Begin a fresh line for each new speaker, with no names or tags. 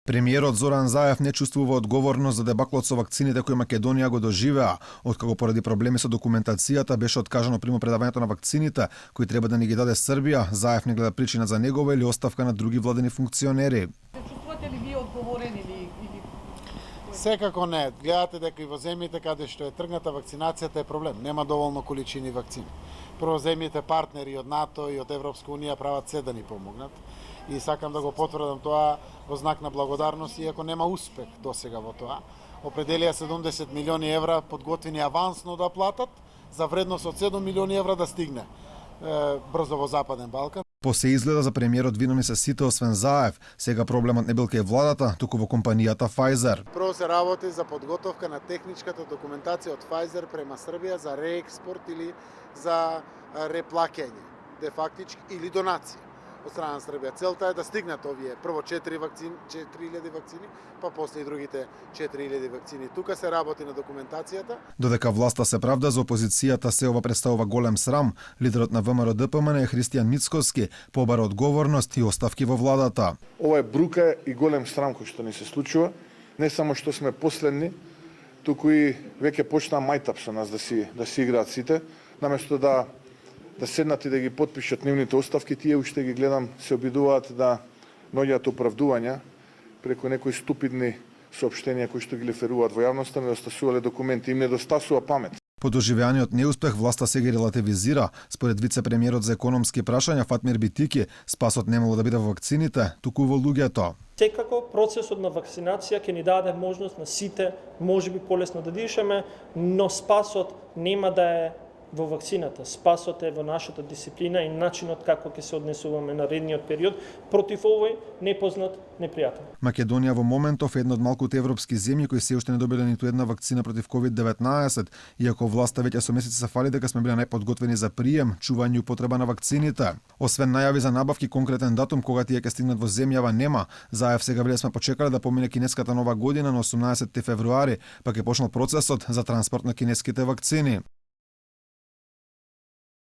Премиерот Зоран Заев не чувствува одговорност за дебаклот со вакцините кои Македонија го доживеа, откако поради проблеми со документацијата беше откажано примопредавањето на вакцините кои треба да ни ги даде Србија. Заев не гледа причина за негова или оставка на други владени функционери.
Се чувствувате ли вие одговорени или
Секако не. Гледате дека и во земјите каде што е тргната вакцинацијата е проблем. Нема доволно количини вакцини. Прво земјите партнери од НАТО и од Европска унија прават се да ни помогнат. И сакам да го потврдам тоа во знак на благодарност, иако нема успех досега во тоа. Определија 70 милиони евра подготвени авансно да платат, за вредност од 7 милиони евра да стигне брзо во Западен Балкан.
По се изгледа за премиерот виновни се сите освен Заев. Сега проблемот не бил кај владата, туку во компанијата Pfizer.
Прво се работи за подготовка на техничката документација од Pfizer према Србија за реекспорт или за реплаќање, де фактички, или донација од страна на Србија. Целта е да стигнат овие прво 4000 вакцини, па после и другите 4000 вакцини. Тука се работи на документацијата.
Додека власта се правда за опозицијата, се ова представува голем срам. Лидерот на ВМРО ДПМН е Христијан Мицкоски, побара одговорност и оставки во владата.
Ова е брука и голем срам кој што ни се случува. Не само што сме последни, туку и веќе почна мајтап со нас да си играат сите, наместо да седнат и да ги потпишат нивните оставки, тие уште ги гледам се обидуваат да наоѓаат оправдувања преку некои ступидни соопштенија кои што ги леферуваат во јавноста, недостасувале документи, им недостасува памет.
По доживеаниот неуспех, власта сега релативизира. Според вице-премиерот за економски прашања Фатмир Битики, спасот немало да биде во вакцините, туку во луѓето.
Секако процесот на вакцинација ќе ни даде можност на сите, можеби полесно да дишаме, но спасот нема да е во вакцината. Спасот е во нашата дисциплина и начинот како ќе се однесуваме на редниот период против овој непознат непријател.
Македонија во моментов е една од малкуте европски земји кои се уште не добиле ниту една вакцина против COVID-19, иако власта веќе со месеци се фали дека сме биле најподготвени за прием, чување и употреба на вакцините. Освен најави за набавки, конкретен датум кога тие ќе стигнат во земјава нема. Заев сега вели сме почекале да помине кинеската нова година на 18 февруари, па ќе почнал процесот за транспорт на кинеските вакцини.